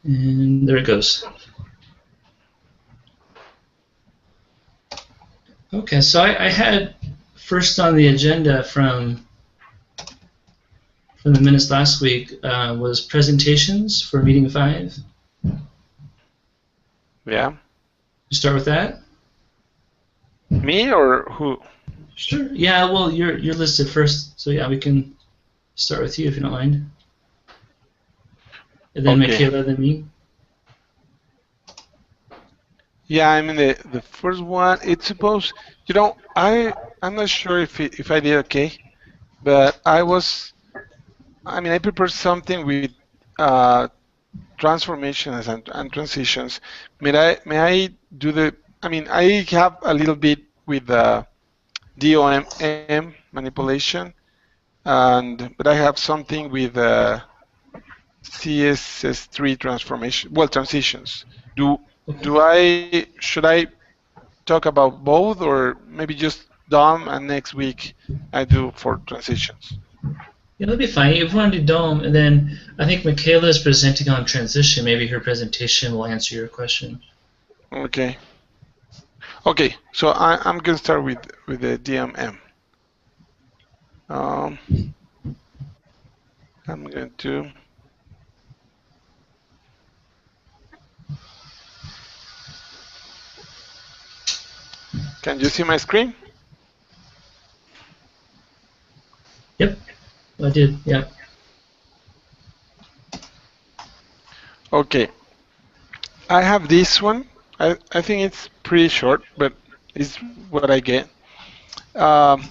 And there it goes. Okay, so I had first on the agenda from the minutes last week was presentations for meeting 5. Yeah. You start with that? Me or who? Sure. Yeah, well, you're listed first, so yeah, we can start with you if you don't mind. And then Okay. Michaela, then me. Yeah, I mean the first one. It's supposed. I'm not sure if I did okay, but I prepared something with uh, transformations and transitions. May I do the? I mean, I have a little bit with the DOM manipulation, but I have something with CSS3 transformation. Well, transitions. Do Okay. do I should I talk about both, or maybe just DOM and next week I do for transitions? Yeah, that'd be fine. If you want to do Dome, and then I think Michaela is presenting on transition. Maybe her presentation will answer your question. Okay. Okay. So I'm gonna start with the DMM. Um, I'm going to. Can you see my screen? Yep, I did. Yep. Okay. I have this one. I think it's pretty short, but it's what I get. Um,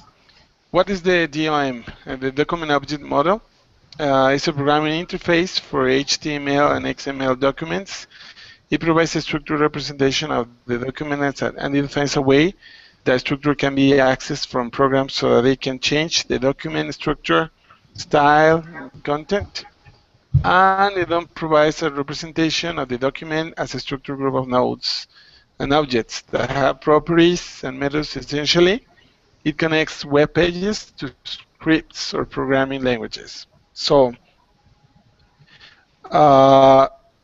what is the DOM? The Document Object Model. It's a programming interface for HTML and XML documents. It provides a structured representation of the documents and it defines a way that structure can be accessed from programs so that they can change the document structure, style, and content. And it then provides a representation of the document as a structured group of nodes and objects that have properties and methods. Essentially, it connects web pages to scripts or programming languages. So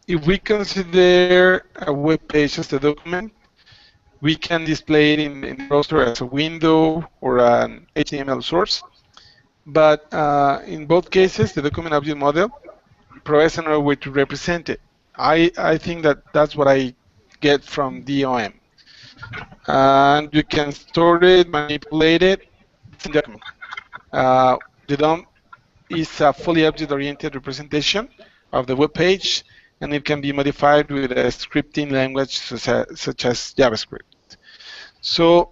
if we consider a web page as a document, we can display it in the browser as a window or an HTML source. But in both cases, the document object model provides another way to represent it. I think that's what I get from DOM. And you can store it, manipulate it. It's in the document. The DOM is a fully object-oriented representation of the web page, and it can be modified with a scripting language such as JavaScript. So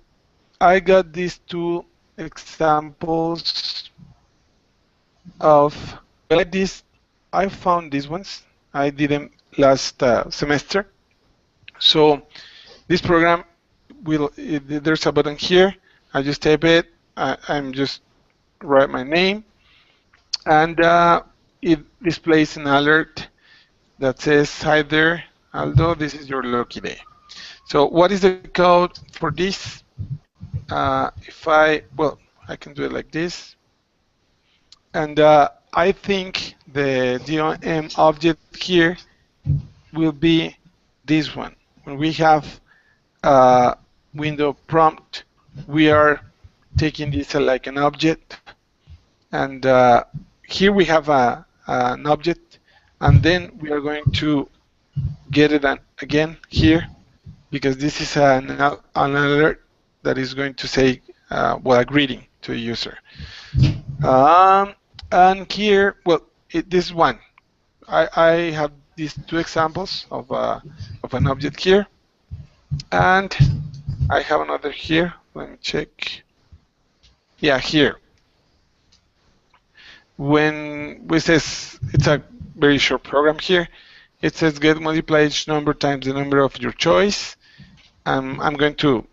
I got these two examples of, well, like this. I found these ones. I did them last semester. So this program there's a button here. I just type it. I'm just write my name, and it displays an alert that says, "Hi there, Aldo. This is your lucky day." So what is the code for this? I can do it like this. And I think the DOM object here will be this one. When we have window prompt, we are taking this like an object. And here we have an object. And then we are going to get it again here, because this is an alert that is going to say, a greeting to a user. And here, this one. I have these two examples of an object here, and I have another here. Let me check. Yeah, here. When we says, it's a very short program here. It says get multiply each number times the number of your choice. I'm going to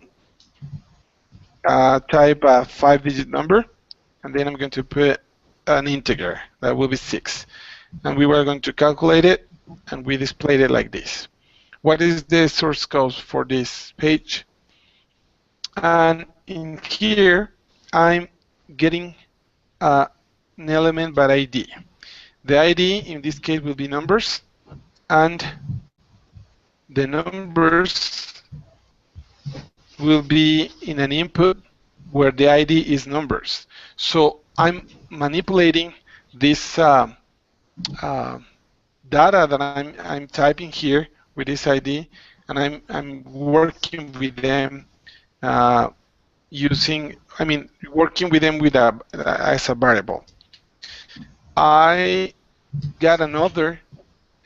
type a 5-digit number, and then I'm going to put an integer that will be 6. And we were going to calculate it, and we displayed it like this. What is the source code for this page? And in here, I'm getting an element by ID. The ID in this case will be numbers, and the numbers will be in an input where the ID is numbers. So I'm manipulating this data that I'm typing here with this ID, and I'm working with them working with them with as a variable. I got another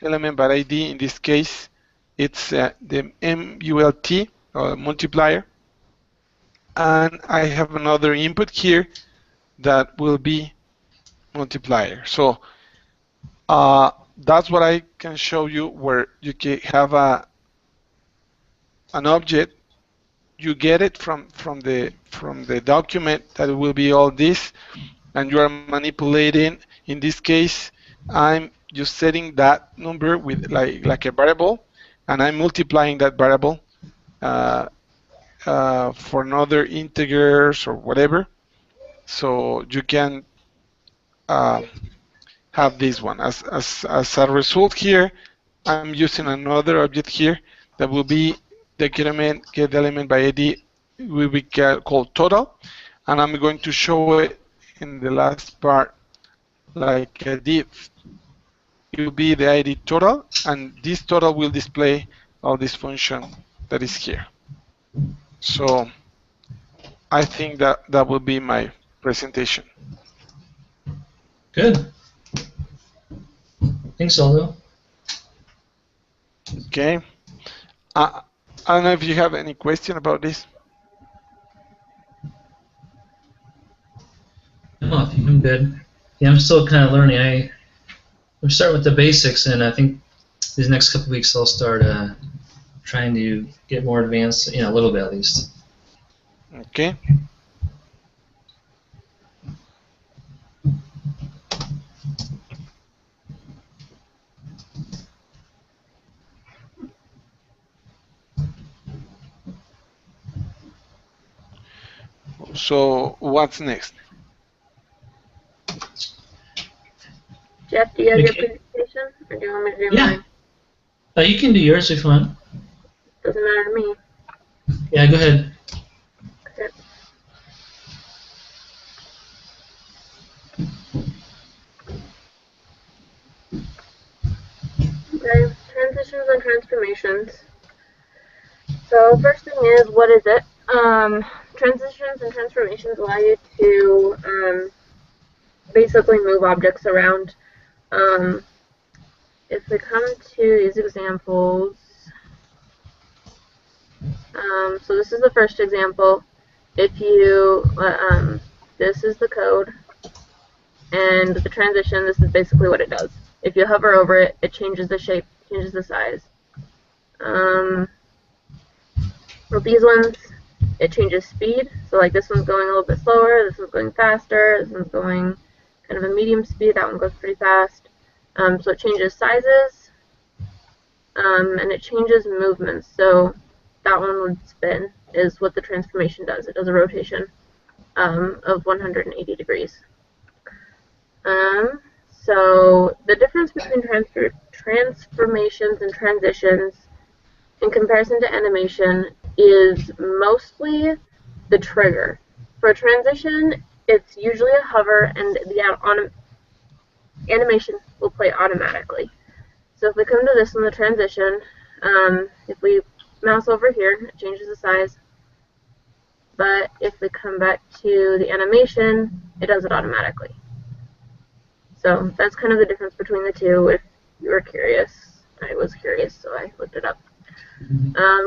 element by ID. In this case, it's the MULT, multiplier, and I have another input here that will be multiplier. So that's what I can show you, where you can have an object. You get it from the document that will be all this, and you are manipulating. In this case, I'm just setting that number with like a variable, and I'm multiplying that variable for another integers or whatever. So you can have this one as a result. Here I'm using another object here that will be the get element by ID will be called total, and I'm going to show it in the last part like a div. It will be the ID total, and this total will display all this function that is here. So I think that will be my presentation. Good. Thanks, Aldo. Okay. I don't know if you have any question about this. No, I think I'm good. Yeah, I'm still kind of learning. I'm starting with the basics, and I think these next couple weeks I'll start trying to get more advanced, a little bit at least. Okay. So what's next? Jeff, do you have your presentation, or do you want me to do mine? You can do yours if you want. Doesn't matter to me. Yeah, go ahead. Okay. Okay, transitions and transformations. So first thing is, what is it? Transitions and transformations allow you to basically move objects around. If we come to these examples, so this is the first example. If you, this is the code, and the transition, this is basically what it does. If you hover over it, it changes the shape, changes the size. For these ones, it changes speed. So like this one's going a little bit slower, this one's going faster, this one's going kind of a medium speed, that one goes pretty fast. So it changes sizes, and it changes movements. So that one would spin, is what the transformation does. It does a rotation of 180 degrees. So the difference between transformations and transitions in comparison to animation is mostly the trigger. For a transition, it's usually a hover, and the animation will play automatically. So if we come to this one, the transition, if we mouse over here, it changes the size. But if we come back to the animation, it does it automatically. So that's kind of the difference between the two. If you were curious, I was curious, so I looked it up.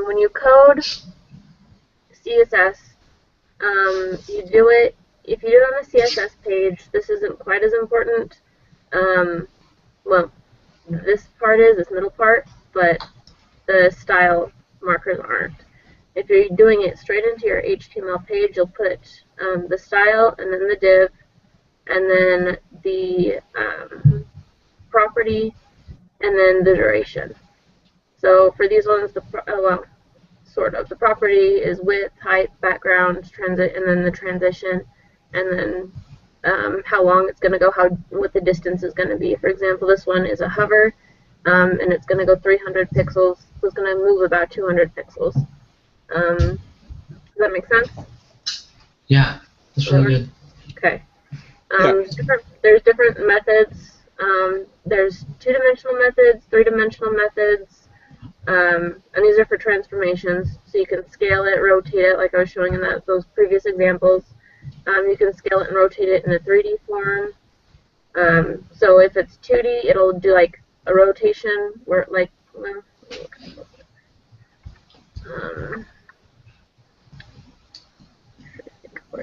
When you code CSS, you do it, if you do it on the CSS page, this isn't quite as important. Well, this part is, this middle part, but the style markers aren't. If you're doing it straight into your HTML page, you'll put the style, and then the div, and then the property, and then the duration. So for these ones, well, sort of. The property is width, height, background, transit, and then the transition, and then how long it's going to go, what the distance is going to be. For example, this one is a hover, and it's going to go 300 pixels, so it's going to move about 200 pixels. Does that make sense? Yeah, that's really good. Okay. Yeah. There's different methods. There's two-dimensional methods, three-dimensional methods, and these are for transformations. So you can scale it, rotate it, like I was showing in those previous examples. You can scale it and rotate it in a 3D form. So if it's 2D, it'll do like a rotation where like where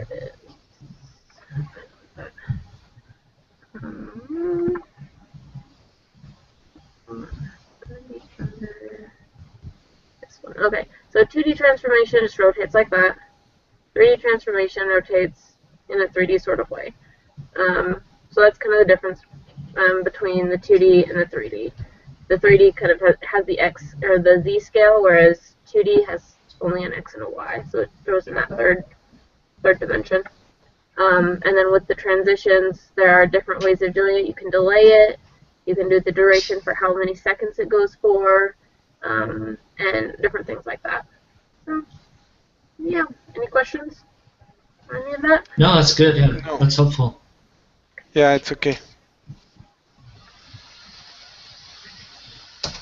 it is. This one. Okay, so 2D transformation just rotates like that. 3D transformation rotates in a 3D sort of way. So that's kind of the difference between the 2D and the 3D. The 3D kind of has the X or the Z scale, whereas 2D has only an X and a Y, so it throws in that third dimension. And then with the transitions, there are different ways of doing it. You can delay it. You can do the duration for how many seconds it goes for, and different things like that. So, yeah. Any questions on any of that? No, that's good. Yeah, No. that's helpful. Yeah, it's okay.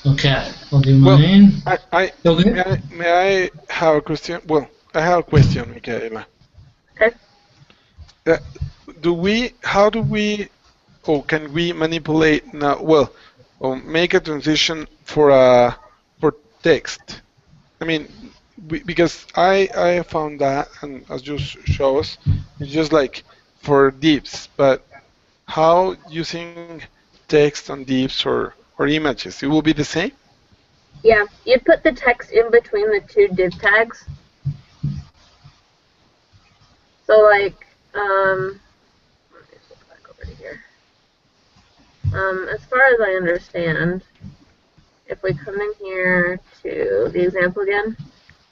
Okay, I'll do Well, mine. May I have a question? Well, I have a question, Michaela. Okay. How do we, or can we manipulate now? Well, or make a transition for text. I mean, because I found that, and as you show us, it's just like for divs. But how using text and divs or images, it will be the same? Yeah, you put the text in between the two div tags. So like, let me flip back over to here. As far as I understand, if we come in here to the example again,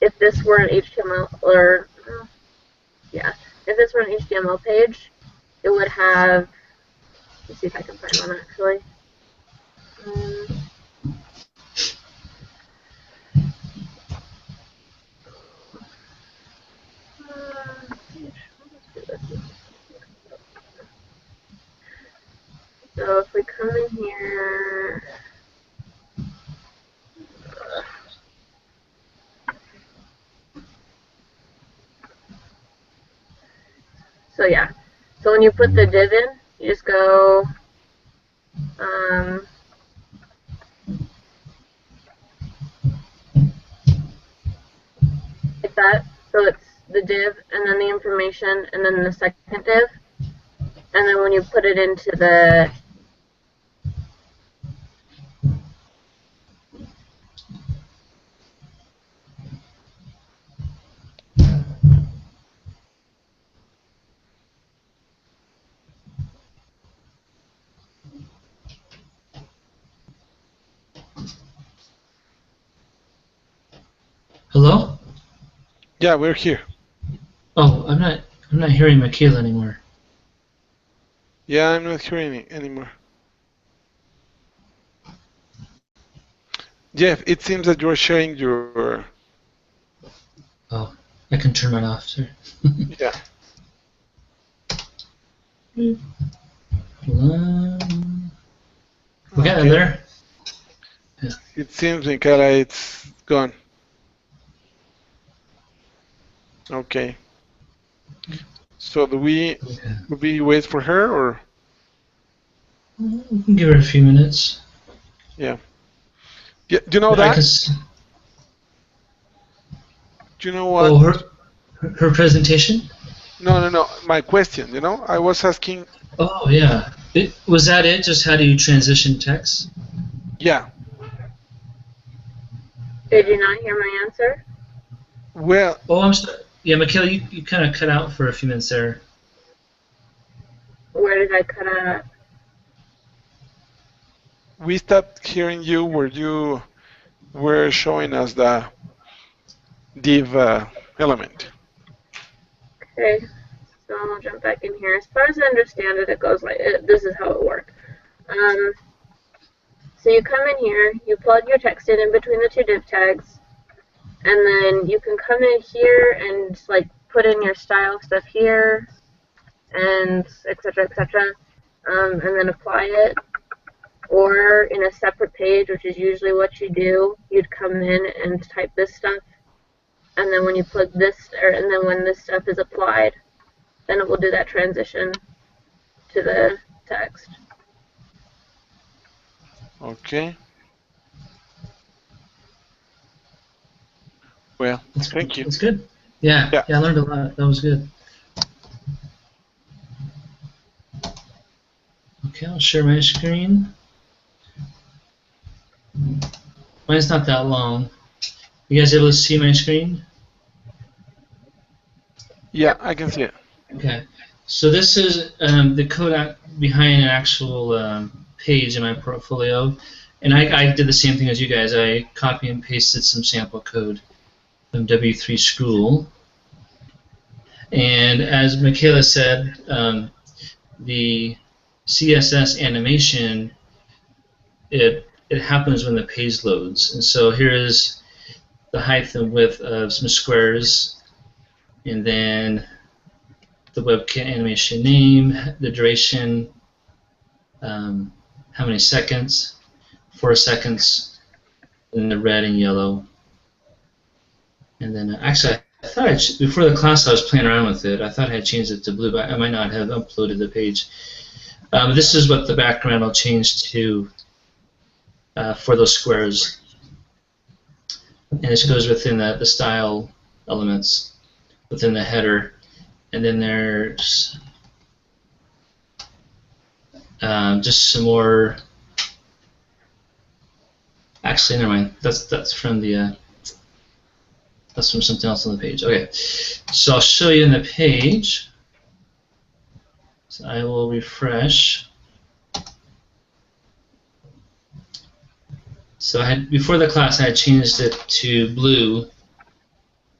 if this were an HTML if this were an HTML page, it would have. Let's see if I can find one actually. So if we come in here, so yeah, so when you put the div in, you just go like that. So it's the div and then the information and then the second div. And then when you put it into the Hello? Yeah, we're here. Oh, I'm not hearing Michaela anymore. Yeah, I'm not hearing it anymore. Jeff, it seems that you're sharing your. Oh, I can turn mine off, sir. Yeah. Hold on. We got it there? Yeah. It seems, Michaela, it's gone. Okay. So do we wait for her or? We can give her a few minutes. Yeah. Yeah. Do you know I that? can Do you know what? Oh, her presentation? No. My question. I was asking. Oh yeah. Was that it? Just how do you transition text? Yeah. Did you not hear my answer? Well. Oh, I'm sorry. Yeah, Michaela, you kind of cut out for a few minutes there. Where did I cut out? We stopped hearing you where you were showing us the div element. Okay, so I'll jump back in here. As far as I understand it, it goes like this is how it works. So you come in here, you plug your text in between the two div tags, and then you can come in here and like put in your style stuff here, and etc. And then apply it. Or in a separate page, which is usually what you do, you'd come in and type this stuff, and then when you plug this, and then when this stuff is applied, then it will do that transition to the text. Okay. Well, thank you. That's good. Yeah, I learned a lot. That was good. Okay, I'll share my screen. Mine's not that long. You guys able to see my screen? Yeah, I can see it. Okay. So this is the code behind an actual page in my portfolio. And I did the same thing as you guys. I copy and pasted some sample code from W3 School. And as Michaela said, the CSS animation, it happens when the page loads. And so here is the height and width of some squares, and then the webkit animation name, the duration, how many seconds, 4 seconds, and the red and yellow. And then actually, I thought before the class I was playing around with it. I thought I had changed it to blue, but I might not have uploaded the page. This is what the background will change to for those squares. And this goes within the style elements within the header. And then there's just some more. Actually, never mind. That's from the. That's from something else on the page. Okay, so I'll show you in the page. So I will refresh. So before the class, I had changed it to blue.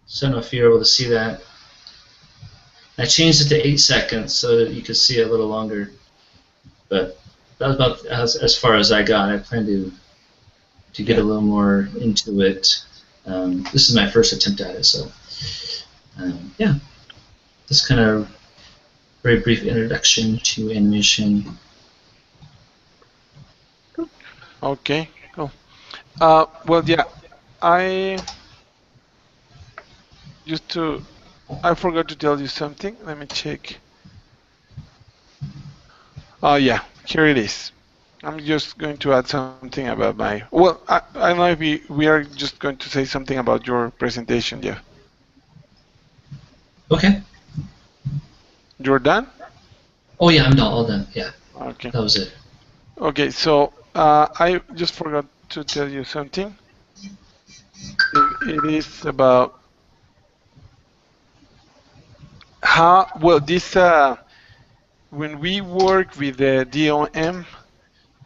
So I don't know if you're able to see that. I changed it to 8 seconds so that you could see it a little longer. But that was about as far as I got. I plan to get a little more into it. This is my first attempt at it, so yeah. Just kind of very brief introduction to animation. Okay, cool. Well, yeah, I forgot to tell you something. Let me check. Oh yeah, here it is. I'm just going to add something about my. Well, I don't know if we are just going to say something about your presentation, yeah. Okay. You're done? Oh yeah, I'm all done. Yeah. Okay. That was it. Okay, so I just forgot to tell you something. It is about how well this when we work with the DOM,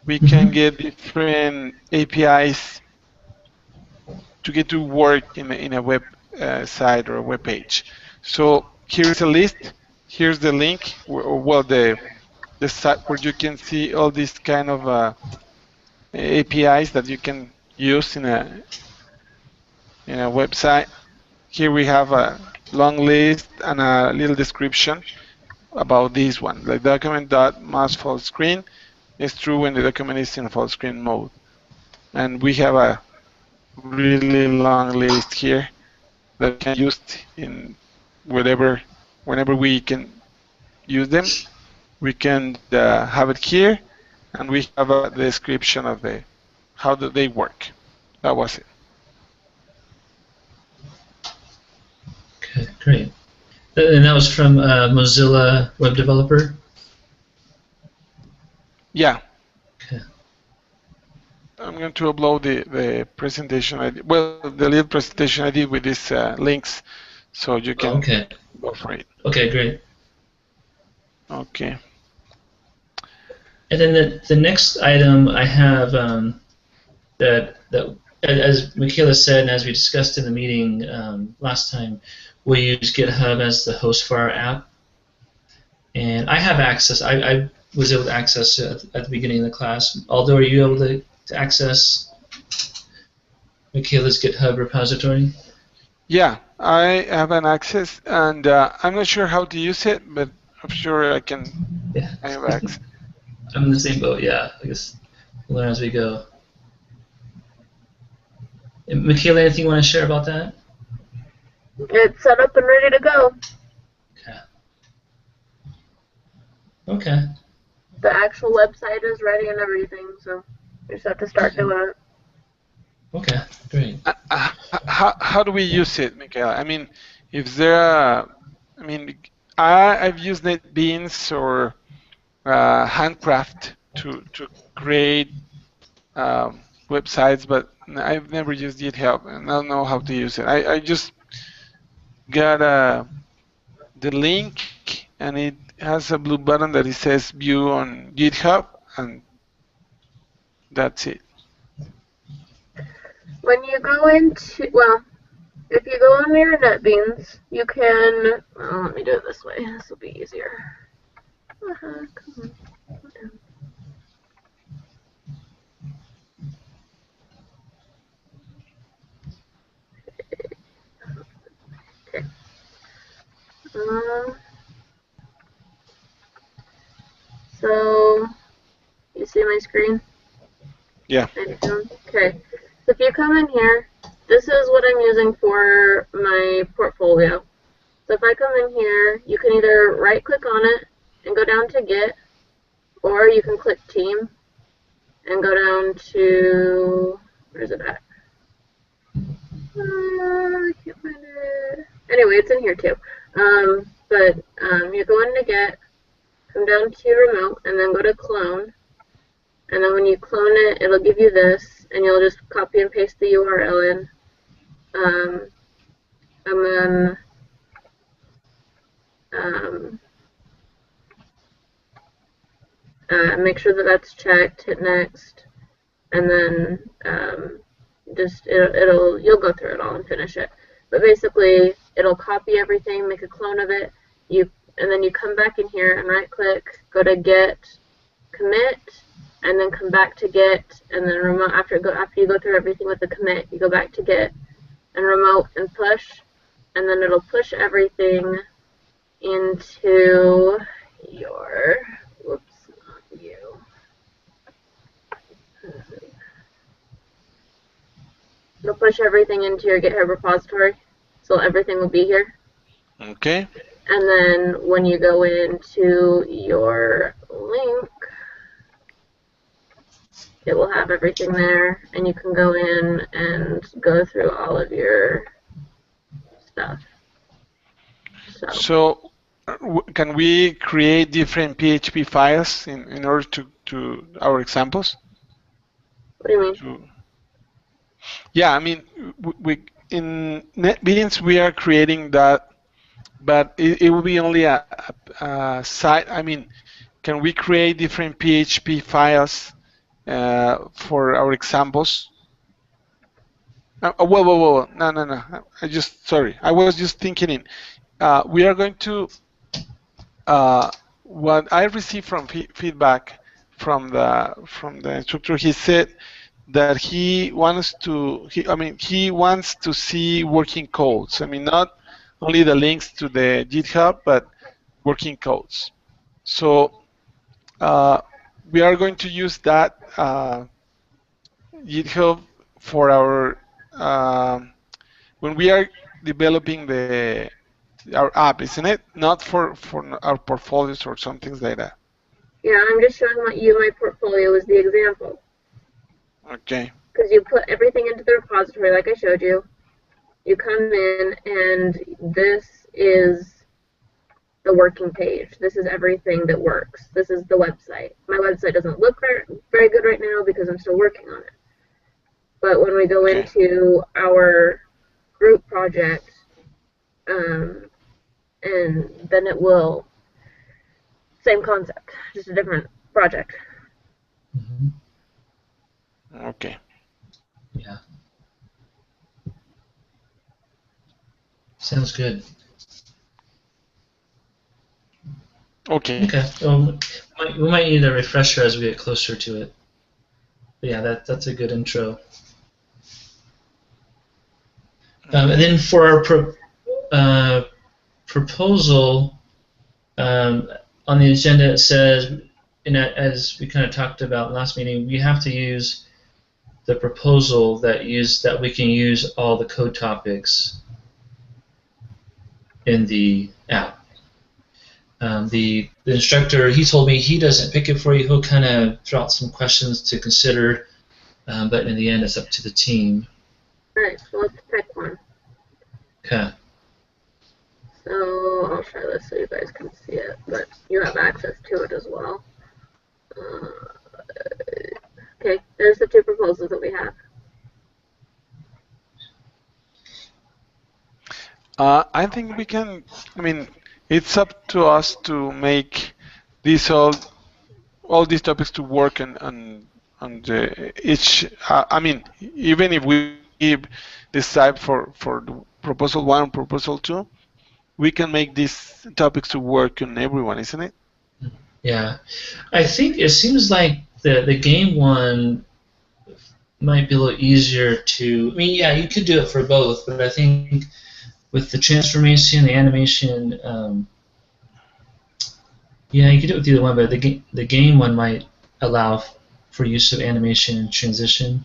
we can get different APIs to get to work in a web site or a web page. So here's a list. Here's the link. Well, the site where you can see all these kind of APIs that you can use in a website. Here we have a long list and a little description about this one. The document.must full screen is true when the document is in full screen mode. And we have a really long list here that can be used in whenever we can use them. We can have it here, and we have a description of how do they work. That was it. Okay, great. And that was from Mozilla Web Developer? Yeah. Okay. I'm going to upload the presentation I did. Well, the little presentation I did with these links, so you can go for it. Okay, great. Okay. And then the next item I have that as Michaela said, and as we discussed in the meeting last time, we use GitHub as the host for our app. And I have access. I was able to access it at the beginning of the class. Aldo, are you able to to access Michaela's GitHub repository? Yeah, I have an access, and I'm not sure how to use it, but I'm sure I can. Yeah. I have access. I'm in the same boat. Yeah, I guess we'll learn as we go. And Michaela, anything you want to share about that? It's set up and ready to go. Okay. Okay. The actual website is ready and everything, so you just have to start doing it. Okay, great. How do we use it, Michaela? I mean, if there are, I mean, I've used NetBeans or Handcraft to create websites, but I've never used GitHub, and I don't know how to use it. I just got the link, and it has a blue button that it says View on GitHub, and that's it. When you go into, well, if you go on your NetBeans, you can, well, let me do it this way. This will be easier. Come on. Okay. So, you see my screen? Yeah. Okay. So if you come in here, this is what I'm using for my portfolio. So if I come in here, you can either right-click on it and go down to Git, or you can click Team and go down to, where's it at? I can't find it. Anyway, it's in here too. You go into Git, come down to Remote, and then go to Clone. And then when you clone it, it'll give you this, and you'll just copy and paste the URL in. And then make sure that that's checked, hit next, and then you'll go through it all and finish it. But basically, it'll copy everything, make a clone of it, and then you come back in here and right-click, go to Git, Commit, and then come back to Git, and then remote. After you go through everything with the commit, you go back to Git and remote and push, and then it'll push everything into your, whoops, not you. It'll push everything into your GitHub repository, so everything will be here. Okay. And then when you go into your link, it will have everything there, and you can go in and go through all of your stuff. So can we create different PHP files in order to our examples? What do you mean? Yeah, I mean, we in NetBeans we are creating that, but it will be only a site. I mean, can we create different PHP files for our examples? Whoa. No. Sorry. I was just thinking we are going to, what I received from feedback from the instructor, he said that he wants to see working codes. I mean, not only the links to the GitHub, but working codes. So we are going to use that GitHub for our when we are developing our app, isn't it? Not for our portfolios or some things like that. Yeah, I'm just showing my portfolio as the example. Okay. Because you put everything into the repository like I showed you. You come in, and this is the working page. This is everything that works. This is the website. My website doesn't look very good right now because I'm still working on it. But when we go into our group project, and then it will, same concept, just a different project. Mm-hmm. Okay. Yeah. Sounds good. Okay. Okay. Well, we might need a refresher as we get closer to it. yeah, that's a good intro. And then for our proposal, on the agenda it says, and as we kind of talked about last meeting, we have to use the proposal that we can use all the code topics in the app. The instructor, he told me he doesn't pick it for you. He'll kind of throw out some questions to consider, but in the end, it's up to the team. All right, so let's pick one. Okay. So I'll try this so you guys can see it, but you have access to it as well. Okay, there's the two proposals that we have. I think we can. I mean, it's up to us to make these all these topics to work on each. I mean, even if we decide for the proposal 1 and proposal 2, we can make these topics to work on everyone, isn't it? Yeah, I think it seems like the game one might be a little easier to. I mean, yeah, you could do it for both, but I think with the transformation, the animation, yeah, you could do it with either one. But the game one might allow for use of animation and transition.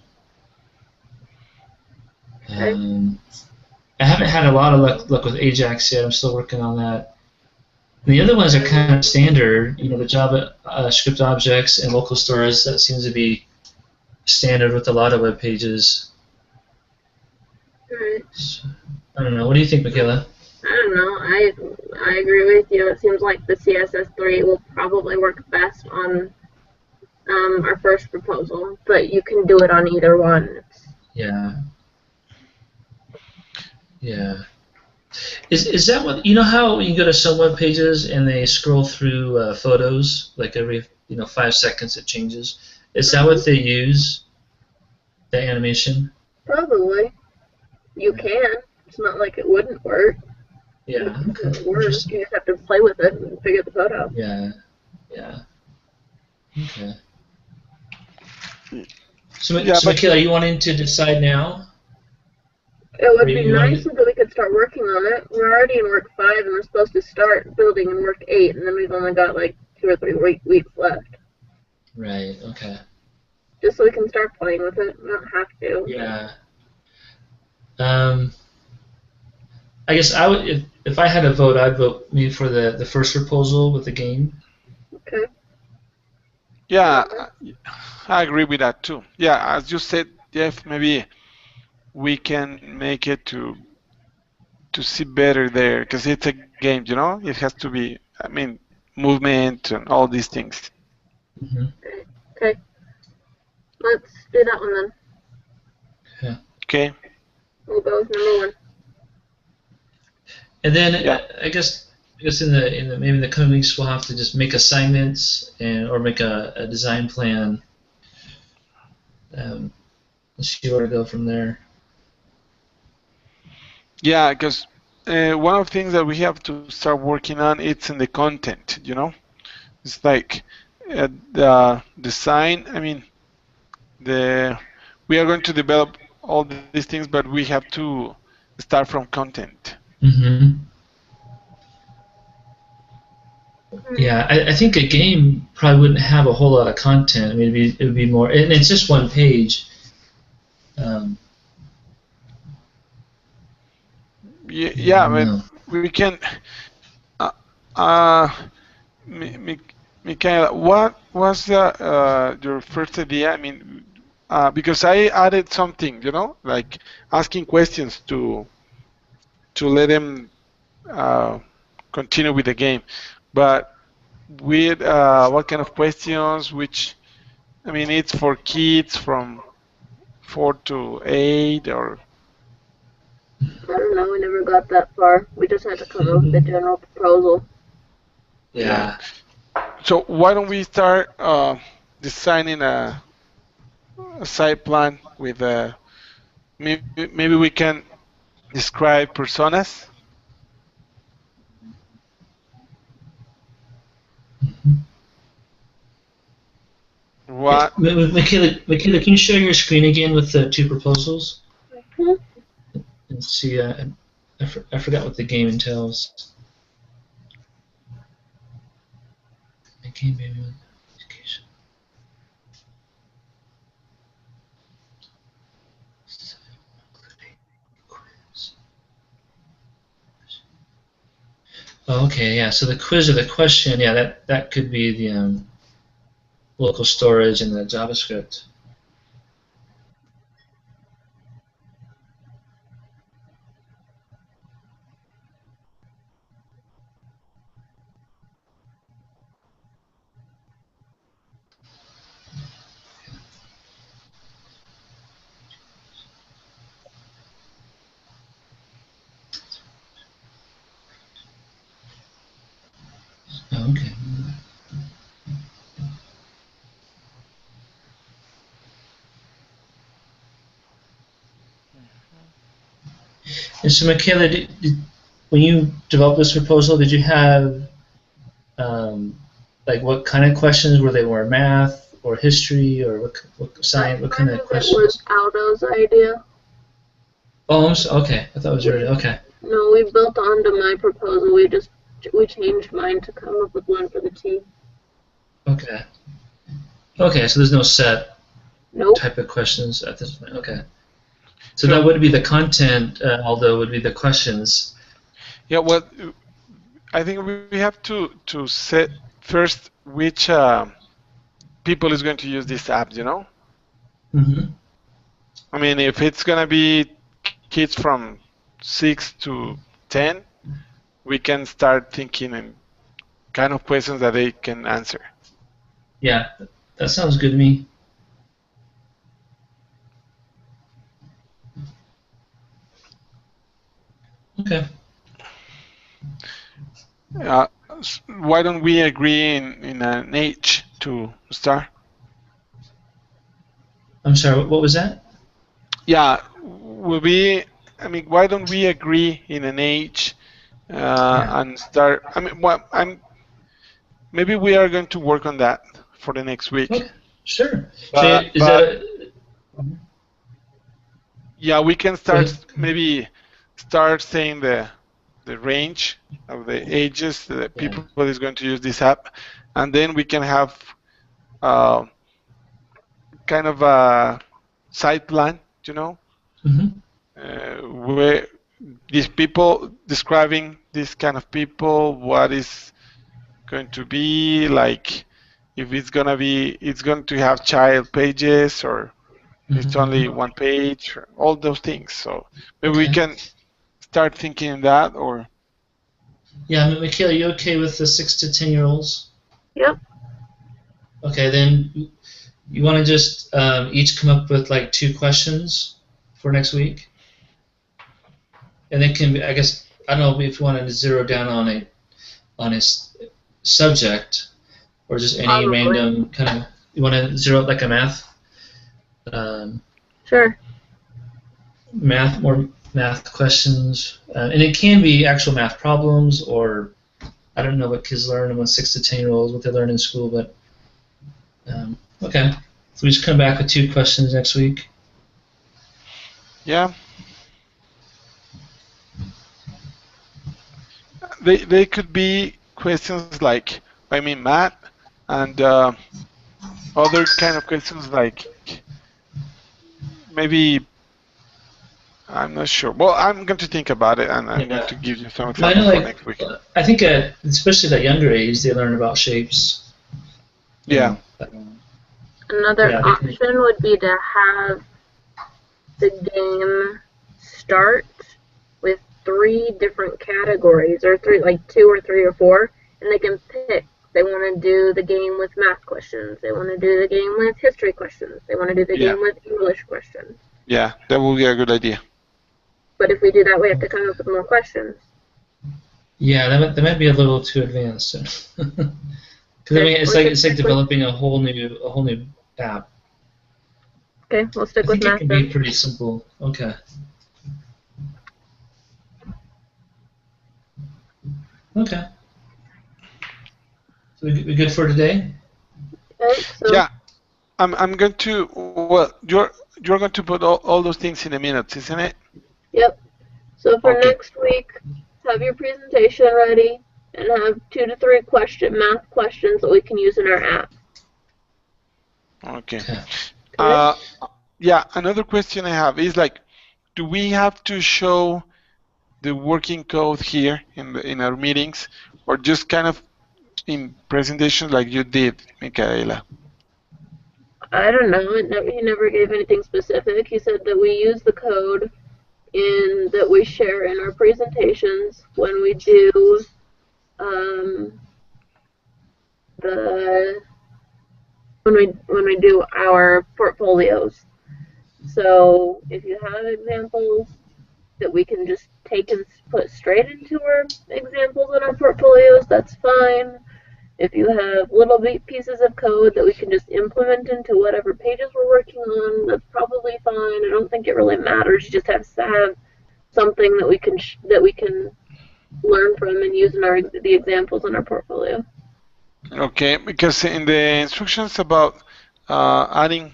I haven't had a lot of luck with Ajax yet. I'm still working on that. And the other ones are kind of standard. You know, the Java script objects and local stores. That seems to be standard with a lot of web pages. Right. So, I don't know. What do you think, Michaela? I don't know. I agree with you. It seems like the CSS3 will probably work best on our first proposal, but you can do it on either one. Yeah. Yeah. Is that what, you know how you go to some web pages and they scroll through photos, like every 5 seconds it changes? Is that what they use, the animation? Probably. You can. It's not like it wouldn't work. Yeah. Okay. It works. You just have to play with it and figure the code out. Yeah. Yeah. Okay. So Michaela, are you wanting to decide now? It would be nice if we could start working on it. We're already in work 5 and we're supposed to start building in work 8, and then we've only got like 2 or 3 weeks left. Right, okay. Just so we can start playing with it. We don't have to. Yeah. I guess I would, if I had a vote, I'd vote maybe for the first proposal with the game. Okay. Yeah, I agree with that too. Yeah, as you said, Jeff, maybe we can make it to see better there, because it's a game, you know? It has to be, I mean, movement and all these things. Mm-hmm. Okay. Let's do that one then. Yeah. Okay. We'll go with number 1. And then I guess in the maybe in the coming weeks we'll have to just make assignments or make a design plan. Let's see where to go from there. Yeah, because one of the things that we have to start working on, it's in the content, you know? It's like the design, I mean, we are going to develop all these things, but we have to start from content. Mm-hmm. Yeah, I think a game probably wouldn't have a whole lot of content. I mean, it would be more, and it's just one page. Yeah, but we can. Michaela, what was your first idea? I mean, because I added something, you know, like asking questions to let them continue with the game, but with what kind of questions? Which, I mean, it's for kids from 4 to 8, or I don't know. We never got that far. We just had to come up with a general proposal. Yeah. So why don't we start designing a site plan with maybe we can describe personas. What? Michaela, can you share your screen again with the two proposals? And see, I forgot what the game entails. The game maybe with education. Oh, okay, yeah. So the quiz or the question, yeah, that could be the local storage and the JavaScript. Oh, okay. And so, Michaela, when you developed this proposal, did you have like what kind of questions were they? More math or history or what science? What kind of questions? It was Aldo's idea. Oh, okay. I thought it was your idea. Okay. No, we built onto my proposal. We changed mine to come up with one for the team. Okay. Okay, so there's no set Nope. type of questions at this point. Okay. So that would be the content, although would be the questions. Yeah, well, I think we have to set first which people is going to use this app, you know? Mm-hmm. I mean, if it's going to be kids from 6 to 10, we can start thinking in kind of questions that they can answer. Yeah, that sounds good to me. Okay. Why don't we agree in an age to start? I'm sorry, what was that? Yeah, why don't we agree in an age and start? I mean, maybe we are going to work on that for the next week. Okay, sure. Yeah, we can maybe start saying the range of the ages that people is going to use this app, and then we can have kind of a side plan, you know, where these people describing this kind of people, what is going to be like, if it's going to have child pages or it's only one page, or all those things. So maybe we can start thinking that, or. Yeah, Michaela, are you okay with the 6 to 10-year-olds? Yep. Okay, then you want to just each come up with like 2 questions for next week, and it can be, I guess, I don't know if you want to zero down on a subject or just any random kind of. You want to zero out like a math. Sure. More math questions, and it can be actual math problems, or I don't know what kids learn when 6 to 10-year-olds, what they learn in school, but okay. So we just come back with 2 questions next week. Yeah. They could be questions like, math, and other kind of questions like maybe, I'm not sure. Well, I'm going to think about it, and I'm going to give you some examples for next week. I think especially at a younger age, they learn about shapes. Yeah. Another option would be to have the game start with 3 different categories, or 2 or 3 or 4, and they can pick. They want to do the game with math questions. They want to do the game with history questions. They want to do the game with English questions. Yeah, that would be a good idea. But if we do that, we have to come up with more questions. Yeah, that might be a little too advanced. Because it's like developing a whole new app. Okay, we'll stick with math. I think it can be pretty simple. Okay. Okay. So we good for today? Okay, so yeah. I'm going to. Well, you're going to put all those things in the minutes, isn't it? Yep. So for Okay. next week, have your presentation ready and have 2 to 3 math questions that we can use in our app. Okay. Okay. Yeah. Another question I have is like, do we have to show the working code here in our meetings, or just kind of in presentations like you did, Micaela? I don't know. He never gave anything specific. He said that we use the code that we share in our presentations when we do when we do our portfolios. So if you have examples that we can just take and put straight into our examples in our portfolios, that's fine. If you have little pieces of code that we can just implement into whatever pages we're working on, that's probably fine. I don't think it really matters. You just have to have something that we can learn from and use in the examples in our portfolio. Okay, because in the instructions about adding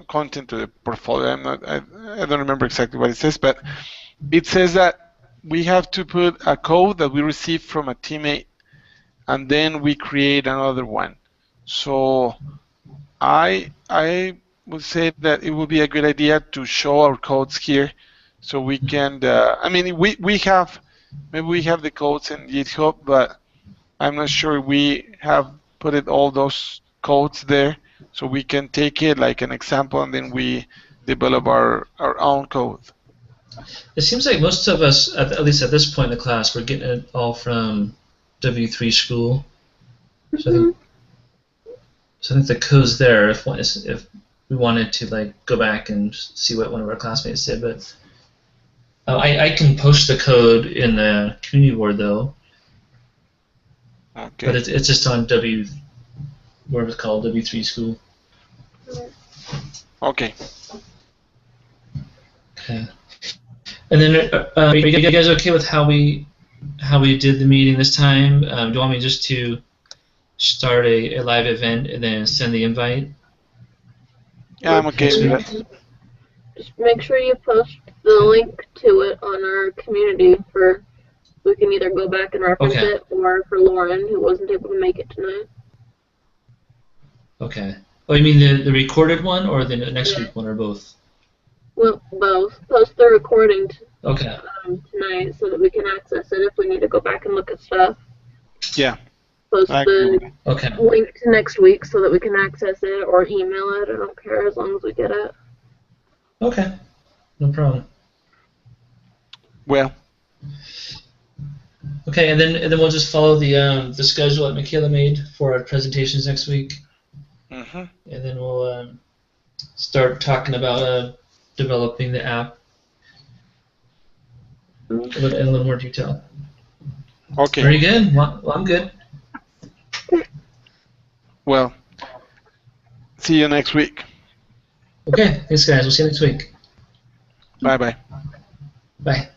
content to the portfolio, I don't remember exactly what it says, but it says that we have to put a code that we receive from a teammate, and then we create another one. So I would say that it would be a good idea to show our codes here, so we can. I mean, we have the codes in GitHub, but I'm not sure we have put all those codes there, so we can take it like an example, and then we develop our own code. It seems like most of us, at least at this point in the class, we're getting it all from W3 School. So I think the code's there if we wanted to like go back and see what one of our classmates did. But I can post the code in the community board though. Okay. But it's just on whatever it's called, W3 School. Okay. Okay. And then are you guys okay with how we did the meeting this time? Do you want me just to start a live event and then send the invite? Yeah, I'm okay with that. Just make sure you post the link to it on our community we can either go back and reference it, or for Lauren, who wasn't able to make it tonight. Okay. Oh, you mean the recorded one or the next week one, or both? Well, both. Post the recording tonight so that we can access it if we need to go back and look at stuff. Yeah. Post the link to next week so that we can access it, or email it. I don't care as long as we get it. Okay. No problem. Well. Okay, and then we'll just follow the schedule that Michaela made for our presentations next week. Mm-hmm. And then we'll start talking about developing the app in a little more detail. Okay. Very good. Well, I'm good. Well, see you next week. Okay, thanks guys. We'll see you next week. Bye-bye. Bye.